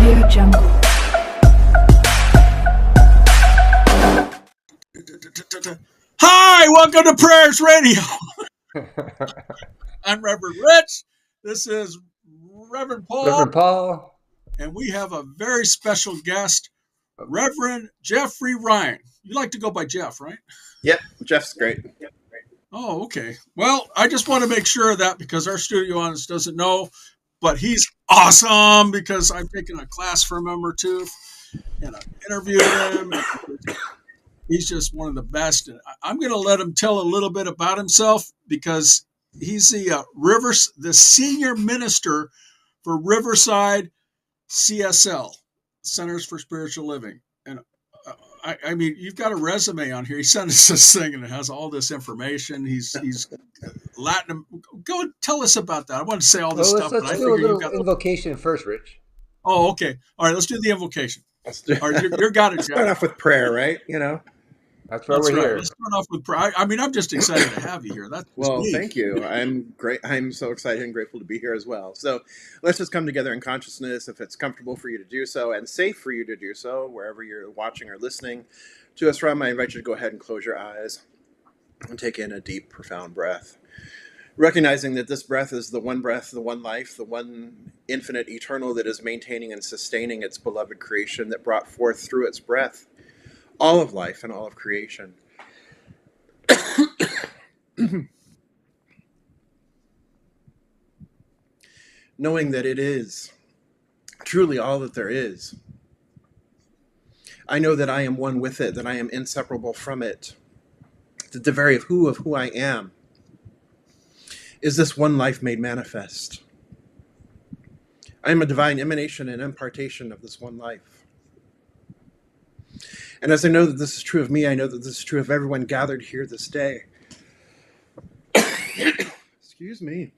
Audio Jungle. Hi, welcome to Prayers Radio. I'm Reverend Rich. This is Reverend Paul. Reverend Paul. And we have a very special guest, Reverend Jeffrey Ryan. You like to go by Jeff, right? Yep, Jeff's great. Oh, okay. Well, I just want to make sure of that because our studio audience doesn't know, but he's awesome because I've taken a class from him or two and I've interviewed him. He's just one of the best. And I'm going to let him tell a little bit about himself because he's the senior minister for Riverside CSL, Centers for Spiritual Living. And I mean, you've got a resume on here. He sent us this thing and it has all this information. He's Latin. Go and tell us about that. I want to say all this stuff. Let's do a little invocation first, Rich. Oh, okay. All right, let's do the invocation. Let's do. All right, you're got it. Start off with prayer, right? You know. That's why we're here. Let's start off with prayer. I mean, I'm just excited to have you here. Thank you. I'm great. I'm so excited and grateful to be here as well. So let's just come together in consciousness, if it's comfortable for you to do so and safe for you to do so, wherever you're watching or listening to us from. I invite you to go ahead and close your eyes and take in a deep, profound breath, recognizing that this breath is the one breath, the one life, the one infinite eternal that is maintaining and sustaining its beloved creation that brought forth through its breath all of life and all of creation. Knowing that it is truly all that there is. I know that I am one with it, that I am inseparable from it, that the very who of who I am is this one life made manifest. I am a divine emanation and impartation of this one life. And as I know that this is true of me, I know that this is true of everyone gathered here this day. Excuse me.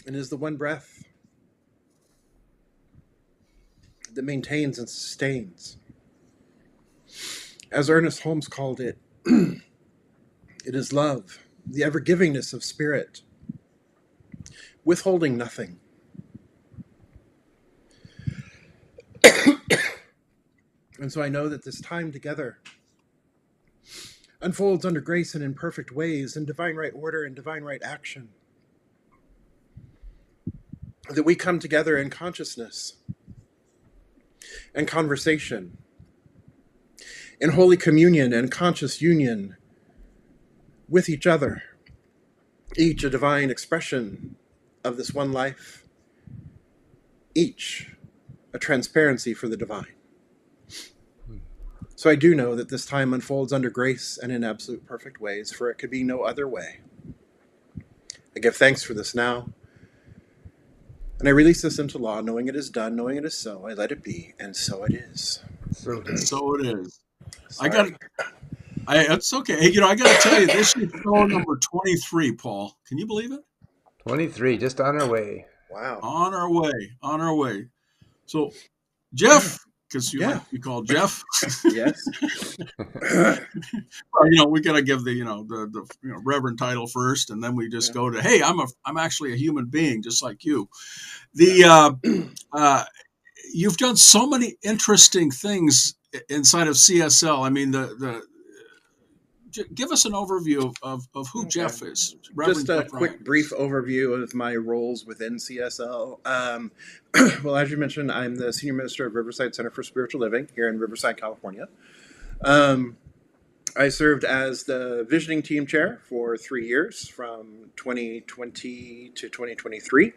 And is the one breath that maintains and sustains. As Ernest Holmes called it, it is love. The ever-givingness of spirit, withholding nothing. And so I know that this time together unfolds under grace and in perfect ways, in divine right order and divine right action. That we come together in consciousness and conversation, in holy communion and conscious union with each other, each a divine expression of this one life, each a transparency for the divine. So I do know that this time unfolds under grace and in absolute perfect ways, for it could be no other way. I give thanks for this now, and I release this into law, knowing it is done, knowing it is so. I let it be, and so it is. So it is. Sorry. It's okay. You know, I got to tell you, this is show number 23, Paul. Can you believe it? 23, just on our way. Wow. On our way. So, Jeff, because you like to be called Jeff. Yes. Well, you know, we got to give the Reverend title first, and then we just go to, hey, I'm actually a human being, just like you. You've done so many interesting things inside of CSL. I mean, give us an overview of who Jeff is. Just a quick, brief overview of my roles within CSL. Well, as you mentioned, I'm the Senior Minister of Riverside Center for Spiritual Living here in Riverside, California. I served as the Visioning Team Chair for 3 years, from 2020 to 2023.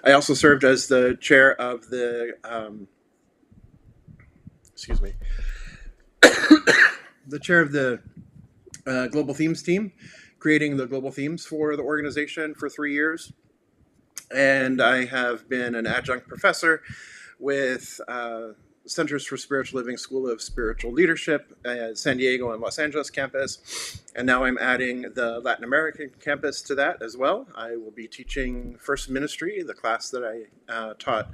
I also served as the Chair of the, the Chair of the Global Themes Team, creating the global themes for the organization for 3 years. And I have been an adjunct professor with Centers for Spiritual Living School of Spiritual Leadership at San Diego and Los Angeles campus. And now I'm adding the Latin American campus to that as well. I will be teaching First Ministry, the class that I taught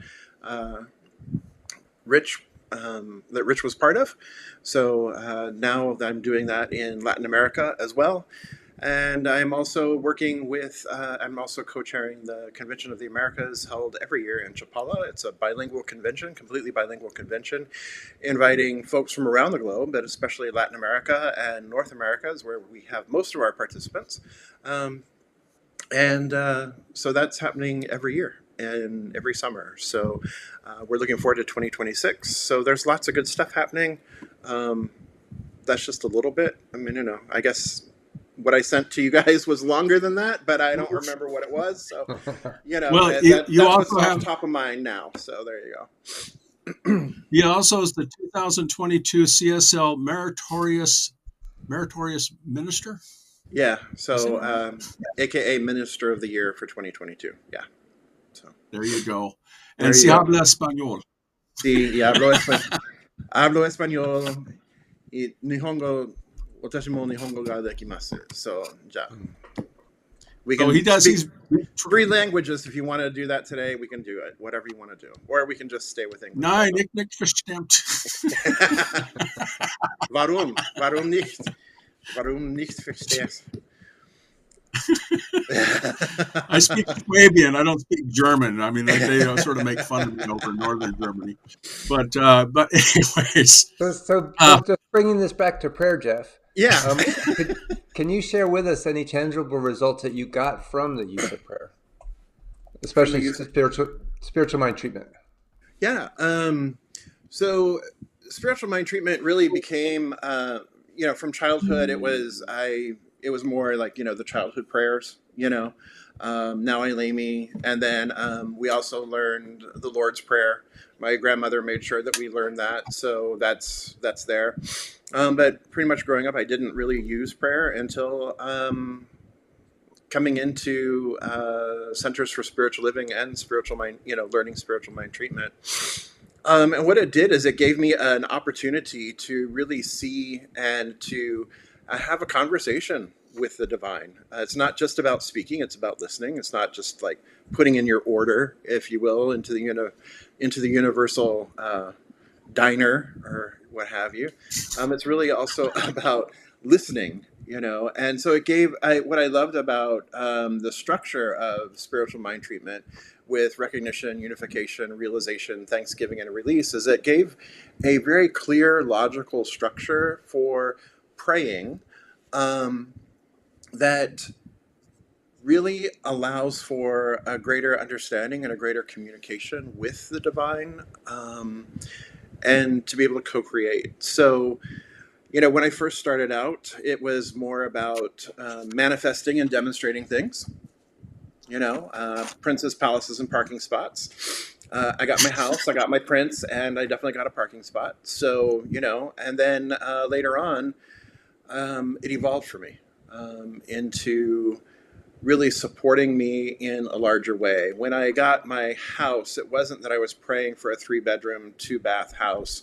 Rich that Rich was part of. So now I'm doing that in Latin America as well. And I'm also working with, I'm also co-chairing the Convention of the Americas held every year in Chapala. It's a bilingual convention, completely bilingual convention, inviting folks from around the globe, but especially Latin America and North America is where we have most of our participants. So that's happening every year and every summer. So we're looking forward to 2026. So there's lots of good stuff happening. That's just a little bit. I mean, I guess what I sent to you guys was longer than that, but I don't remember what it was. So, well, you that's also have top of mind now. So there you go. He also is the 2022 CSL Meritorious Minister. Yeah. So, AKA Minister of the Year for 2022. Yeah. So there you go. And si habla español. Sí, hablo español. Y Nihongo. So, we can he does. He's 3 languages. If you want to do that today, we can do it. Whatever you want to do, or we can just stay with English. Nein, ich nicht verstimmt. Warum? Warum nicht? Warum nicht verstehst? I speak Swabian. I don't speak German. I mean, they sort of make fun of me over in northern Germany. But anyways. So just bringing this back to prayer, Jeff. Yeah. Can you share with us any tangible results that you got from the use of prayer, especially spiritual mind treatment? Yeah. So spiritual mind treatment really became, from childhood. It was more like, the childhood prayers, Now I lay me. And then we also learned the Lord's Prayer. My grandmother made sure that we learned that. So that's there. But pretty much growing up, I didn't really use prayer until coming into Centers for Spiritual Living and spiritual mind, learning spiritual mind treatment. And what it did is it gave me an opportunity to really see and to have a conversation with the divine. It's not just about speaking; it's about listening. It's not just like putting in your order, if you will, into the universal diner or what have you. It's really also about listening, And so it gave what I loved about the structure of spiritual mind treatment with recognition, unification, realization, thanksgiving, and release is it gave a very clear, logical structure for praying. That really allows for a greater understanding and a greater communication with the divine, and to be able to co-create. So, when I first started out, it was more about manifesting and demonstrating things. Princes, palaces, and parking spots. I got my house, I got my prince, and I definitely got a parking spot. So, and then later on, it evolved for me. Into really supporting me in a larger way. When I got my house, it wasn't that I was praying for a 3-bedroom, 2-bath house,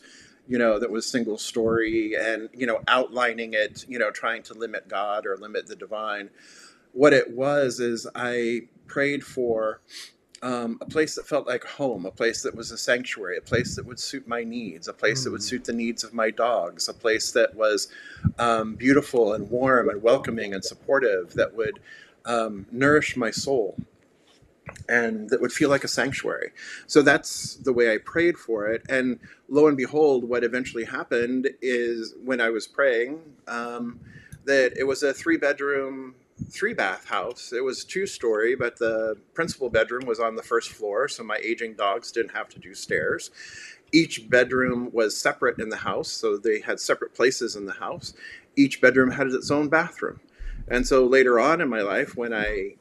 that was single story and, outlining it, trying to limit God or limit the divine. What it was is I prayed for a place that felt like home, a place that was a sanctuary, a place that would suit my needs, a place that would suit the needs of my dogs, a place that was beautiful and warm and welcoming and supportive, that would nourish my soul and that would feel like a sanctuary. So that's the way I prayed for it. And lo and behold, what eventually happened is when I was praying, that it was a 3-bedroom, 3-bath house. It was 2-story, but the principal bedroom was on the first floor, so my aging dogs didn't have to do stairs. Each bedroom was separate in the house, so they had separate places in the house. Each bedroom had its own bathroom. And so later on in my life, when I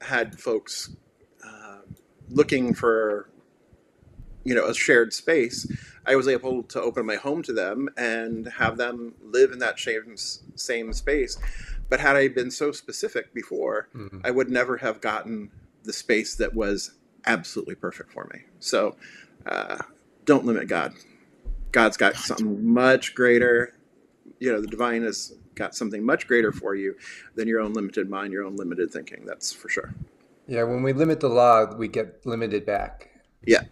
had folks looking for, a shared space, I was able to open my home to them and have them live in that same space. But had I been so specific before, I would never have gotten the space that was absolutely perfect for me. So don't limit God. God's got something much greater. The divine has got something much greater for you than your own limited mind, your own limited thinking. That's for sure. Yeah, when we limit the law, we get limited back. Yeah.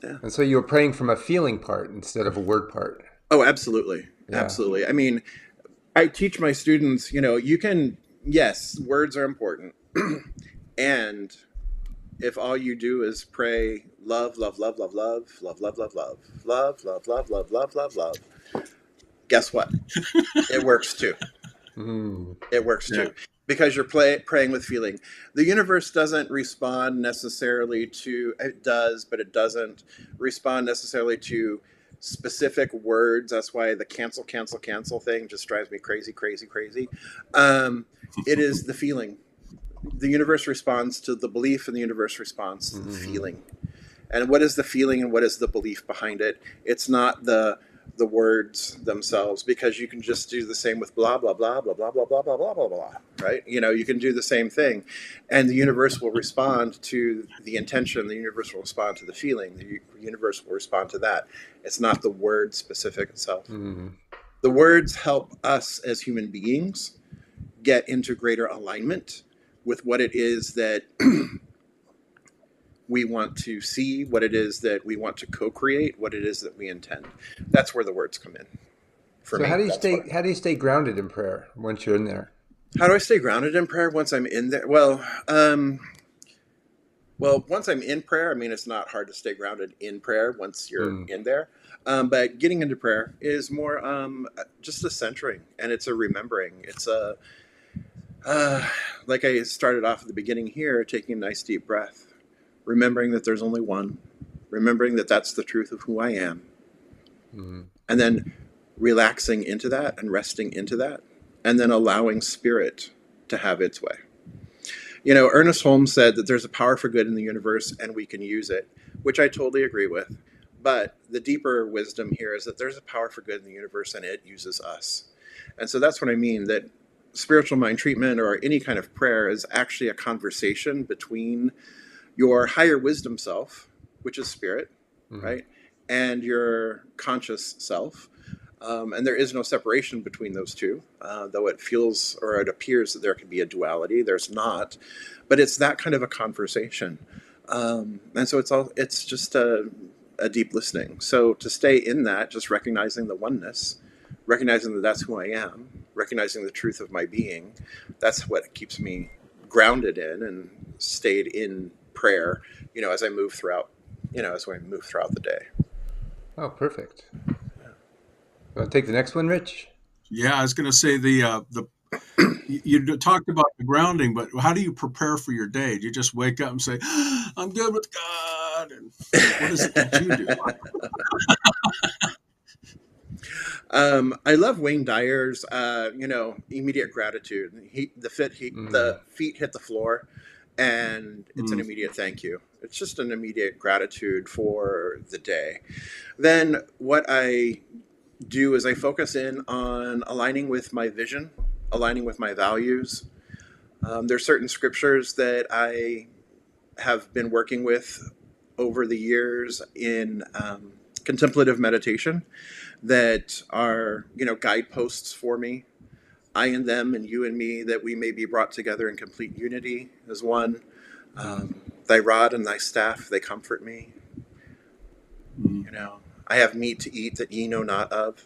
Yeah. And so you were praying from a feeling part instead of a word part. Oh, absolutely. Yeah. Absolutely. I mean, I teach my students, you can, yes, words are important. And if all you do is pray love, love, love, love, love, love, love, love, love, love, love, love, love, love, love, love, guess what? It works too. It works Yeah. too. Because you're praying with feeling. The universe doesn't respond necessarily to, it does, but it doesn't respond necessarily to specific words. That's why the cancel, cancel, cancel thing just drives me crazy, crazy, crazy. It is the feeling. The universe responds to the belief, and the universe responds to the feeling. And what is the feeling and what is the belief behind it? It's not the words themselves, because you can just do the same with blah blah blah blah blah blah blah blah blah blah blah, right? You can do the same thing, and the universe will respond to the intention. The universe will respond to the feeling. The universe will respond to that. It's not the word specific itself. The words help us as human beings get into greater alignment with what it is that we want to see, what it is that we want to co-create, what it is that we intend. That's where the words come in. For So me, how do you stay grounded in prayer once you're in there? how do I stay grounded in prayer once I'm in there? Well, once I'm in prayer, I mean, it's not hard to stay grounded in prayer once you're in there. But getting into prayer is more just a centering, and it's a remembering. It's a like I started off at the beginning here, taking a nice deep breath, remembering that there's only one, remembering that that's the truth of who I am, and then relaxing into that and resting into that, and then allowing spirit to have its way. Ernest Holmes said that there's a power for good in the universe and we can use it, which I totally agree with. But the deeper wisdom here is that there's a power for good in the universe and it uses us. And so that's what I mean, that spiritual mind treatment or any kind of prayer is actually a conversation between your higher wisdom self, which is spirit, right? And your conscious self. And there is no separation between those two, though it feels or it appears that there could be a duality. There's not, but it's that kind of a conversation. And so it's just a deep listening. So to stay in that, just recognizing the oneness, recognizing that that's who I am, recognizing the truth of my being, that's what keeps me grounded in and stayed in prayer, as I move throughout, the day. Oh, perfect. Want to take the next one, Rich? Yeah, I was going to say you talked about the grounding, but how do you prepare for your day? Do you just wake up and say, "I'm good with God"? And what is it that you do? I love Wayne Dyer's, immediate gratitude. The feet hit the floor, and it's an immediate thank you. It's just an immediate gratitude for the day. Then what I do is I focus in on aligning with my vision, aligning with my values. There's certain scriptures that I have been working with over the years in contemplative meditation that are, guideposts for me. I and them and you and me, that we may be brought together in complete unity as one. Thy rod and thy staff, they comfort me. I have meat to eat that ye know not of.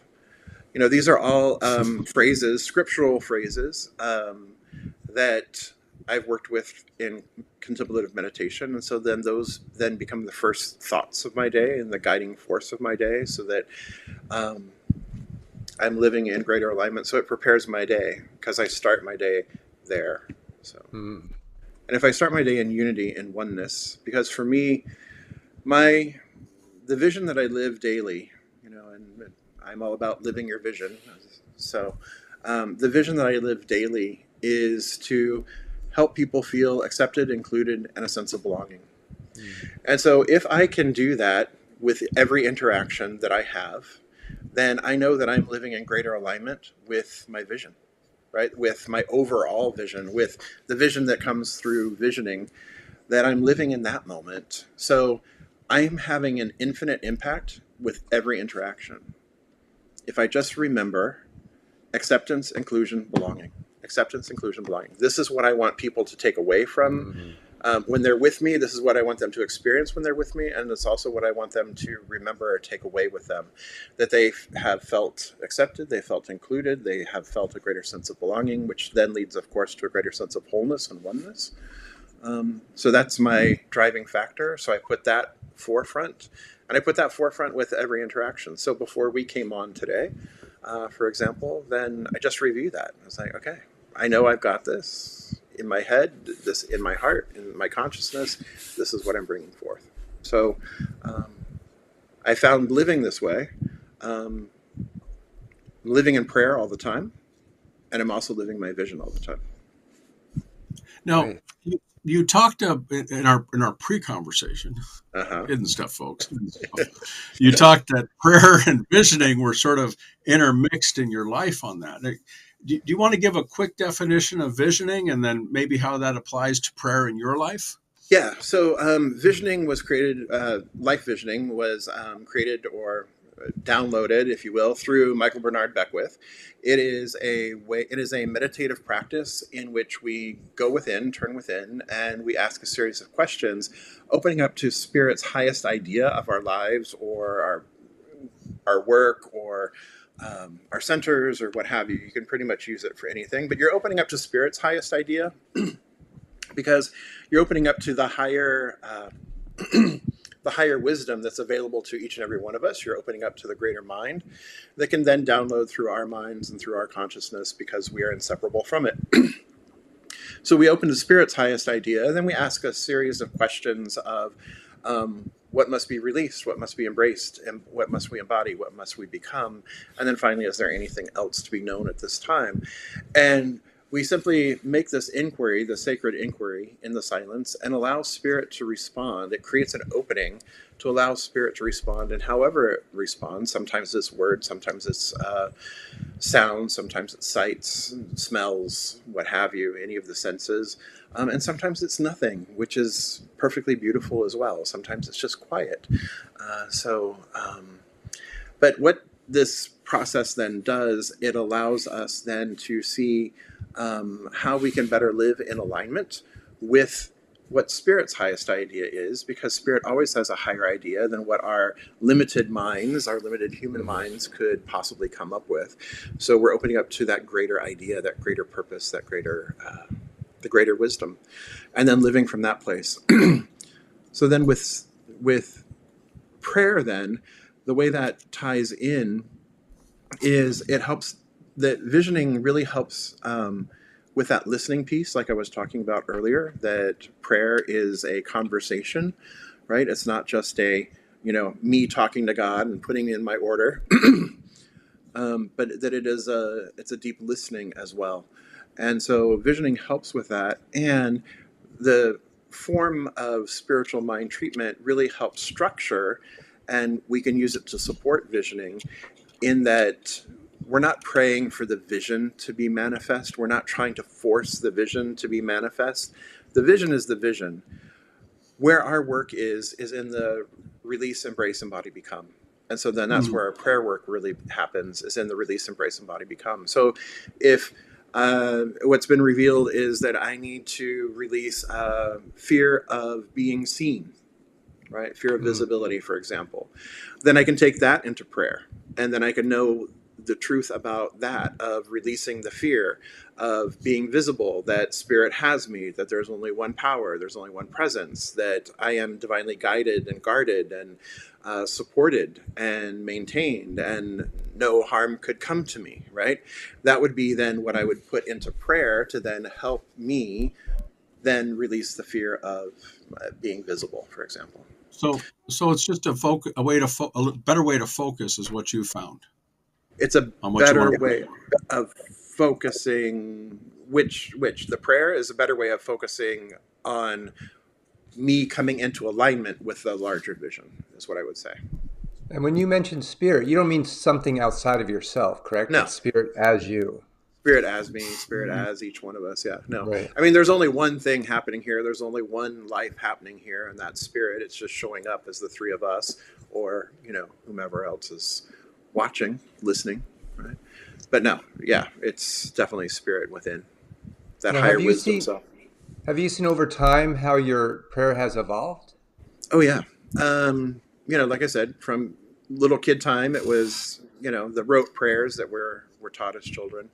These are all phrases, scriptural phrases that I've worked with in contemplative meditation. And so then those then become the first thoughts of my day and the guiding force of my day, so that I'm living in greater alignment. So it prepares my day because I start my day there. So, and if I start my day in unity and oneness, because for me, the vision that I live daily, and I'm all about living your vision. So the vision that I live daily is to help people feel accepted, included, and a sense of belonging. And so if I can do that with every interaction that I have, then I know that I'm living in greater alignment with my vision, right? With my overall vision, with the vision that comes through visioning, that I'm living in that moment. So I'm having an infinite impact with every interaction. If I just remember acceptance, inclusion, belonging. Acceptance, inclusion, belonging. This is what I want people to take away from When they're with me, this is what I want them to experience when they're with me, and it's also what I want them to remember or take away with them, that they have felt accepted, they felt included, they have felt a greater sense of belonging, which then leads, of course, to a greater sense of wholeness and oneness. So that's my driving factor. So I put that forefront, and I put that forefront with every interaction. So before we came on today, for example, then I just review that. I was like, okay, I know I've got this in my head, this in my heart, in my consciousness. This is what I'm bringing forth. So I found living this way, living in prayer all the time, and I'm also living my vision all the time. Now, Right. you talked in our pre-conversation, hidden stuff, folks. Hidden stuff. You talked that prayer and visioning were sort of intermixed in your life on that. Do you want to give a quick definition of visioning and then maybe how that applies to prayer in your life? Yeah, so visioning was created, life visioning was created or downloaded, if you will, through Michael Bernard Beckwith. It is a meditative practice in which we go within, turn within, and we ask a series of questions, opening up to Spirit's highest idea of our lives or our work or our centers or what have you. You can pretty much use it for anything, but you're opening up to Spirit's highest idea because you're opening up to the higher the higher wisdom that's available to each and every one of us. You're opening up to the greater mind that can then download through our minds and through our consciousness because we are inseparable from it. So we open to Spirit's highest idea, and then we ask a series of questions of what must be released, what must be embraced, and what must we embody, what must we become, and then finally, is there anything else to be known at this time? And we simply make this inquiry, the sacred inquiry, in the silence and allow Spirit to respond. It creates an opening to allow Spirit to respond, and however it responds, sometimes it's words, sometimes it's sounds, sometimes it's sights, smells, what have you, any of the senses, and sometimes it's nothing, which is perfectly beautiful as well. Sometimes it's just quiet. But what this process then does, it allows us then to see how we can better live in alignment with what Spirit's highest idea is, because Spirit always has a higher idea than what our limited minds, our limited human minds could possibly come up with. So we're opening up to that greater idea, that greater purpose, that greater, the greater wisdom, and then living from that place. So then with prayer, then the way that ties in is it helps, that visioning really helps with that listening piece, like I was talking about earlier, that prayer is a conversation, right? It's not just me talking to God and putting in my order, but that it's a deep listening as well. And so visioning helps with that. And the form of spiritual mind treatment really helps structure, and we can use it to support visioning in that we're not praying for the vision to be manifest. We're not trying to force the vision to be manifest. The vision is the vision. Where our work is in the release, embrace, embody, become. And so then that's where our prayer work really happens, is in the release, embrace, embody, become. So if what's been revealed is that I need to release fear of being seen, right? Fear of visibility, for example. Then I can take that into prayer. And then I can know the truth about that, of releasing the fear of being visible, that Spirit has me, that there's only one power, there's only one presence, that I am divinely guided and guarded and supported and maintained, and no harm could come to me, right? That would be then what I would put into prayer to then help me then release the fear of being visible, for example. So it's just a better way to focus is what you found. It's a On what you better want to way of focusing, which the prayer is a better way of focusing on me coming into alignment with the larger vision, is what I would say. And when you mention Spirit, you don't mean something outside of yourself, correct? No. It's Spirit as you. Spirit as me, Spirit as each one of us. Yeah, no. Right. I mean, there's only one thing happening here. There's only one life happening here, and that's Spirit. It's just showing up as the three of us, or whomever else is watching, listening, right? But no, yeah, it's definitely Spirit within that Now, higher have you wisdom. seen- So Have you seen over time how your prayer has evolved? Oh yeah. Like I said, from little kid time, it was, the rote prayers that were taught as children,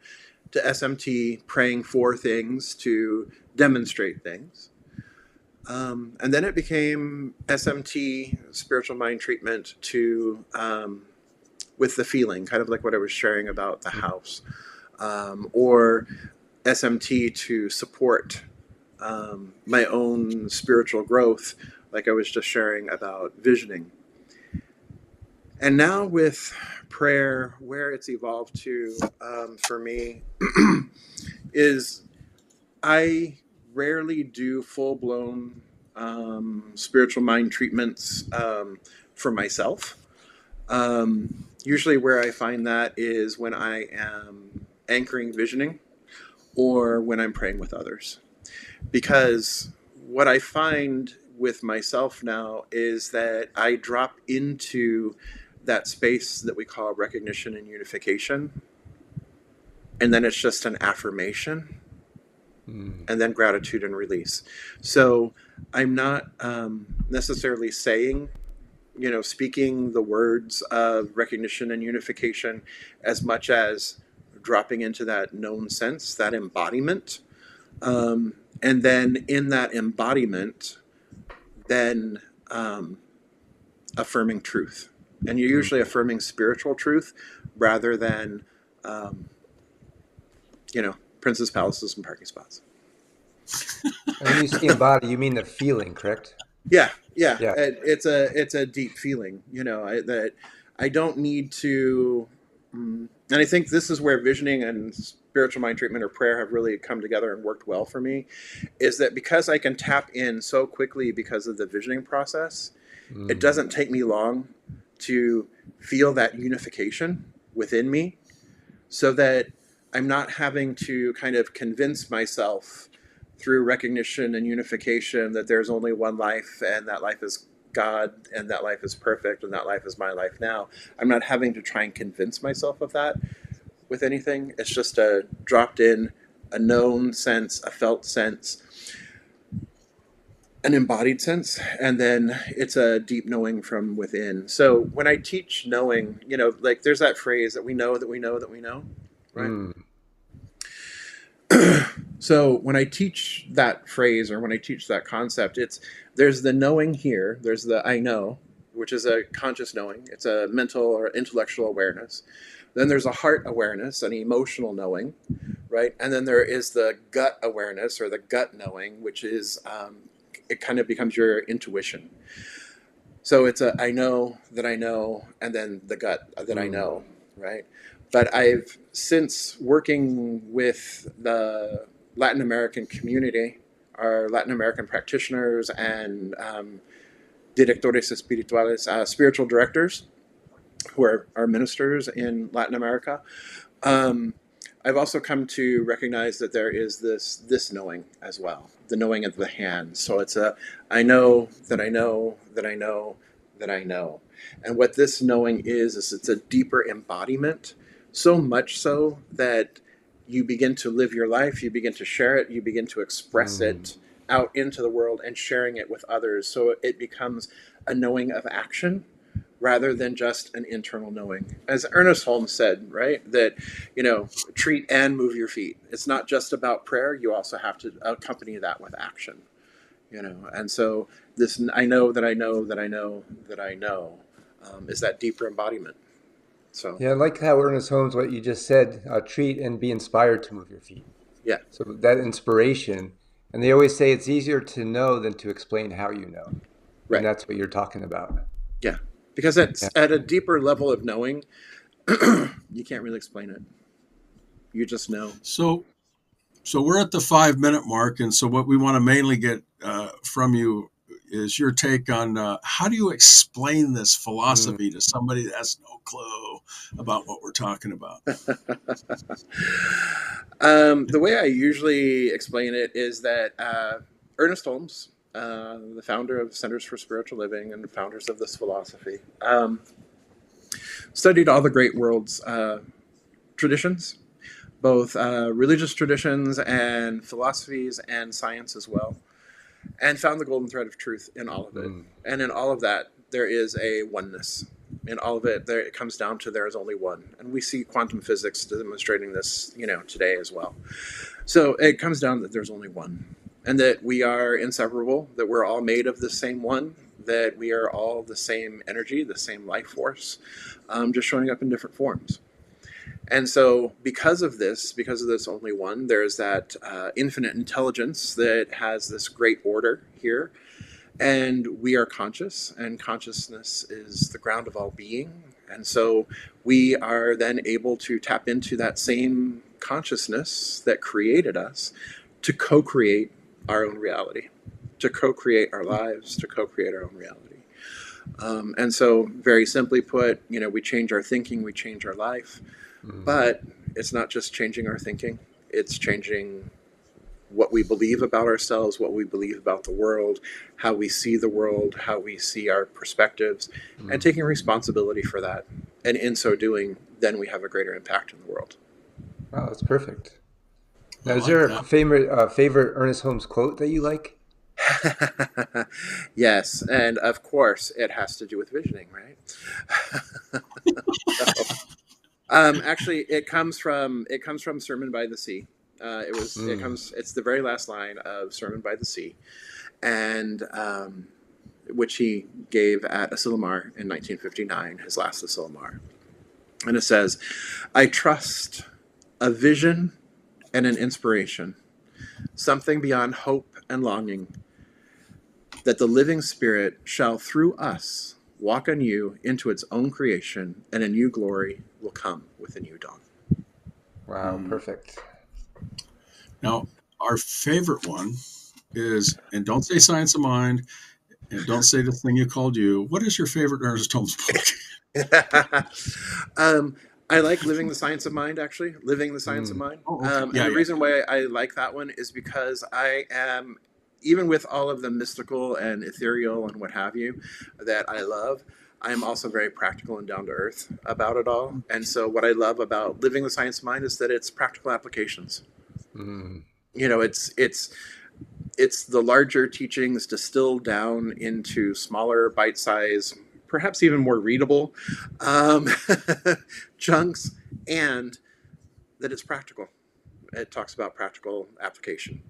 to SMT, praying for things, to demonstrate things. And then it became SMT, spiritual mind treatment, to with the feeling, kind of like what I was sharing about the house, or SMT to support my own spiritual growth, like I was just sharing about visioning. And now with prayer, where it's evolved to for me is I rarely do full-blown spiritual mind treatments for myself. Usually where I find that is when I am anchoring visioning or when I'm praying with others. Because what I find with myself now is that I drop into that space that we call recognition and unification, and then it's just an affirmation, and then gratitude and release. So I'm not necessarily saying, speaking the words of recognition and unification as much as dropping into that known sense, that embodiment. And then in that embodiment, then affirming truth. And you're usually affirming spiritual truth rather than, princes, palaces, and parking spots. And when you say embody, you mean the feeling, correct? Yeah. Yeah. It's a deep feeling, that I don't need to. And I think this is where visioning and spiritual mind treatment or prayer have really come together and worked well for me, is that because I can tap in so quickly because of the visioning process, it doesn't take me long to feel that unification within me, so that I'm not having to kind of convince myself through recognition and unification that there's only one life and that life is God and that life is perfect and that life is my life now. I'm not having to try and convince myself of that with anything. It's just a dropped in, a known sense, a felt sense, an embodied sense, and then it's a deep knowing from within. So when I teach knowing, like there's that phrase that we know that we know that we know, right? So when I teach that phrase or when I teach that concept, there's the knowing here, there's the I know, which is a conscious knowing. It's a mental or intellectual awareness. Then there's a heart awareness, an emotional knowing, right? And then there is the gut awareness or the gut knowing, which is, it kind of becomes your intuition. So it's a I know, and then the gut that I know, right? But I've, since working with the Latin American community, our Latin American practitioners and directores espirituales, spiritual directors, who are ministers in Latin America, I've also come to recognize that there is this knowing as well, the knowing of the hand. So it's a I know that I know that I know that I know. And what this knowing is it's a deeper embodiment, so much so that you begin to live your life, you begin to share it, you begin to express it out into the world and sharing it with others. So it becomes a knowing of action rather than just an internal knowing. As Ernest Holmes said, right, that, treat and move your feet. It's not just about prayer. You also have to accompany that with action, And so this I know that I know that I know that I know is that deeper embodiment. So Yeah, I like how Ernest Holmes, what you just said, treat and be inspired to move your feet. yeah, So that inspiration, and they always say it's easier to know than to explain how you know. right, And that's what you're talking about. yeah, because it's Yeah. at a deeper level of knowing, you can't really explain it. You just know. So we're at the 5 minute mark, and so what we want to mainly get from you is your take on how do you explain this philosophy to somebody that has no clue about what we're talking about. The way I usually explain it is that Ernest Holmes, the founder of Centers for Spiritual Living and the founders of this philosophy, studied all the great world's traditions, both religious traditions and philosophies and science as well, and found the golden thread of truth in all of it. And in all of that, there is a oneness. In all of it, it comes down to there is only one. And we see quantum physics demonstrating this, today as well. So it comes down that there's only one, and that we are inseparable, that we're all made of the same one, that we are all the same energy, the same life force, just showing up in different forms. And so because of this only one, there's that infinite intelligence that has this great order here. And we are conscious, and consciousness is the ground of all being. And so we are then able to tap into that same consciousness that created us to co-create our own reality, to co-create our lives, to co-create our own reality. And so very simply put, we change our thinking, we change our life. But it's not just changing our thinking, it's changing what we believe about ourselves, what we believe about the world, how we see the world, how we see our perspectives, and taking responsibility for that. And in so doing, then we have a greater impact in the world. Wow, that's perfect. Now, is there a favorite Ernest Holmes quote that you like? Yes, and of course, it has to do with visioning, right? Actually, it comes from Sermon by the Sea. It's the very last line of Sermon by the Sea, and which he gave at Asilomar in 1959, his last Asilomar. And it says, "I trust a vision and an inspiration, something beyond hope and longing, that the living Spirit shall through us walk anew into its own creation, and a new glory will come with a new dawn." Wow, perfect. Now, our favorite one is, and don't say Science of Mind, and don't say The Thing You Called You. What is your favorite Ernest Holmes book? I like Living the Science of Mind, actually. Living the Science of Mind. Oh, okay. And the reason why I like that one is because I am, even with all of the mystical and ethereal and what have you that I love, I am also very practical and down to earth about it all. And so what I love about Living the Science of Mind is that it's practical applications. It's the larger teachings distilled down into smaller bite-sized, perhaps even more readable chunks, and that it's practical. It talks about practical application.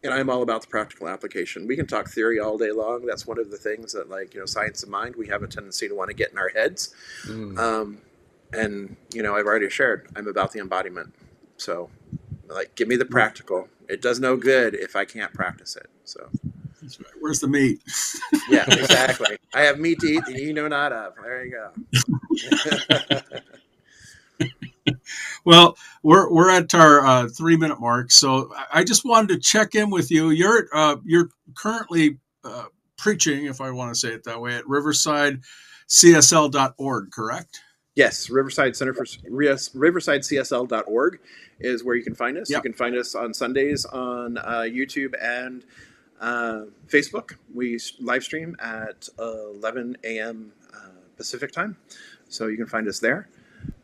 And I'm all about the practical application. We can talk theory all day long. That's one of the things that, Science of Mind, we have a tendency to want to get in our heads. And, I've already shared, I'm about the embodiment. So, give me the practical. It does no good if I can't practice it. So, that's right. Where's the meat? Yeah, exactly. I have meat to eat that you know not of. There you go. Well, we're at our 3-minute mark, so I just wanted to check in with you. You're currently preaching, if I want to say it that way, at riversidecsl.org, correct? Yes, riversidecsl.org is where you can find us. Yep. You can find us on Sundays on YouTube and Facebook. We live stream at 11 a.m. Pacific time, so you can find us there.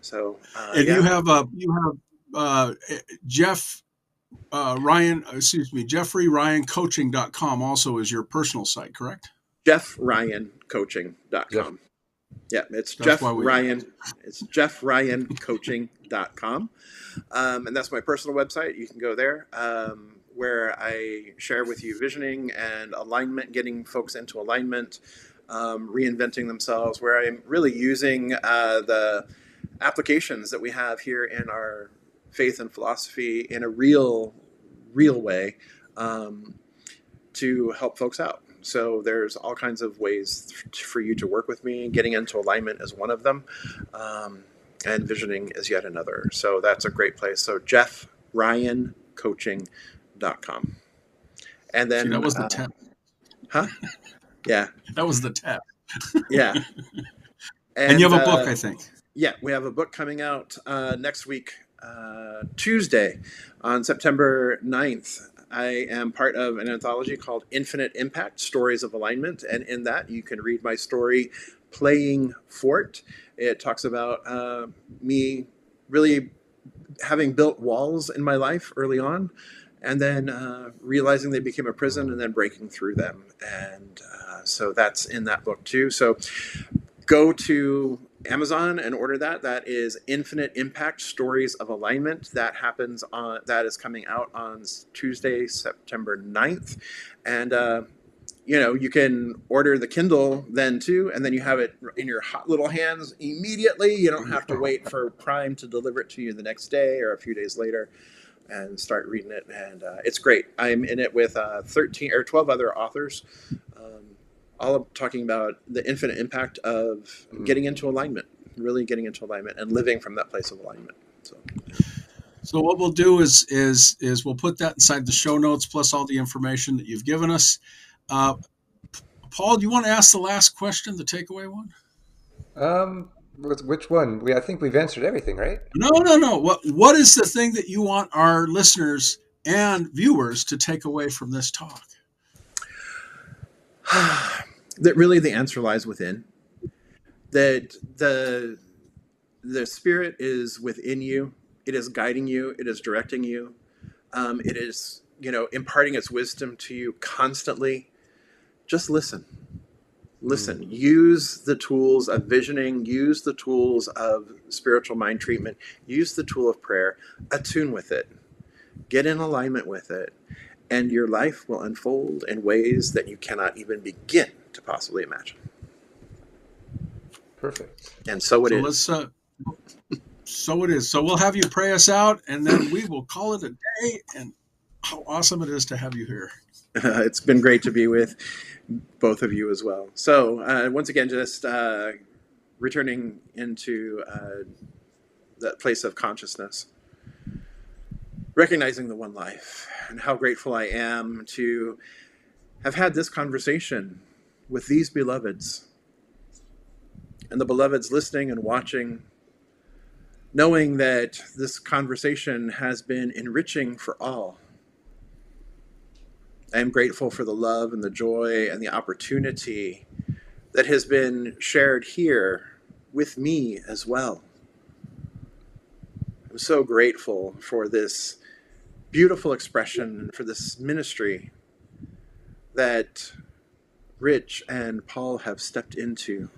So, and you have JeffreyRyanCoaching.com also is your personal site, correct? JeffRyanCoaching.com. Yeah, it's Jeff Ryan. It's JeffRyanCoaching.com. And that's my personal website. You can go there, where I share with you visioning and alignment, getting folks into alignment, reinventing themselves, where I'm really using the applications that we have here in our faith and philosophy in a real way to help folks out. So there's all kinds of ways for you to work with me. Getting into alignment is one of them, and visioning is yet another. So that's a great place. So JeffRyanCoaching.com. And then that was the tap. Huh? Yeah. That was the tap. Yeah. And you have a book, I think. Yeah, we have a book coming out next week, Tuesday, on September 9th. I am part of an anthology called Infinite Impact, Stories of Alignment. And in that, you can read my story, Playing Fort. It talks about me really having built walls in my life early on, and then realizing they became a prison and then breaking through them. And so that's in that book too. So go to Amazon and order that. That is Infinite Impact: Stories of Alignment. That is coming out on Tuesday, September 9th. And you can order the Kindle then too, and then you have it in your hot little hands immediately. You don't have to wait for Prime to deliver it to you the next day or a few days later and start reading it. And it's great. I'm in it with 13 or 12 other authors, all talking about the infinite impact of getting into alignment, really getting into alignment and living from that place of alignment. So what we'll do is we'll put that inside the show notes, plus all the information that you've given us. Paul, do you want to ask the last question, the takeaway one? Which one? I think we've answered everything, right? No. What is the thing that you want our listeners and viewers to take away from this talk? That really the answer lies within. That the Spirit is within you. It is guiding you. It is directing you. It is, imparting its wisdom to you constantly. Just listen. Listen. Use the tools of visioning. Use the tools of spiritual mind treatment. Use the tool of prayer. Attune with it. Get in alignment with it. And your life will unfold in ways that you cannot even begin to possibly imagine. Perfect. And so it is. So it is. So we'll have you pray us out, and then we will call it a day. And how awesome it is to have you here. It's been great to be with both of you as well. So once again, just returning into that place of consciousness, recognizing the one life, and how grateful I am to have had this conversation with these beloveds, and the beloveds listening and watching, knowing that this conversation has been enriching for all. I am grateful for the love and the joy and the opportunity that has been shared here with me as well. I'm so grateful for this beautiful expression and for this ministry that Rich and Paul have stepped into,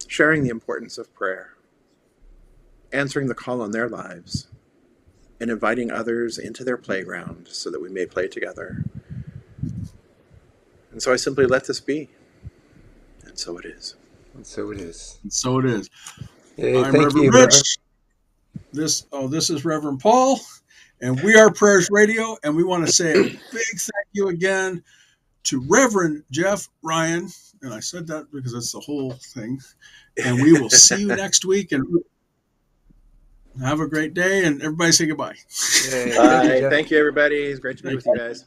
sharing the importance of prayer, answering the call on their lives, and inviting others into their playground so that we may play together. And so I simply let this be. And so it is. And so it is. And so it is. Hey, I'm thank Reverend you, Rich. This is Reverend Paul, and we are Prayers Radio, and we want to say a big thank you again to Reverend Jeff Ryan. And I said that because that's the whole thing. And we will see you next week, and have a great day, and everybody say goodbye. Hey, Bye. thank you, Jeff. Thank you, everybody. It's great to be with you guys.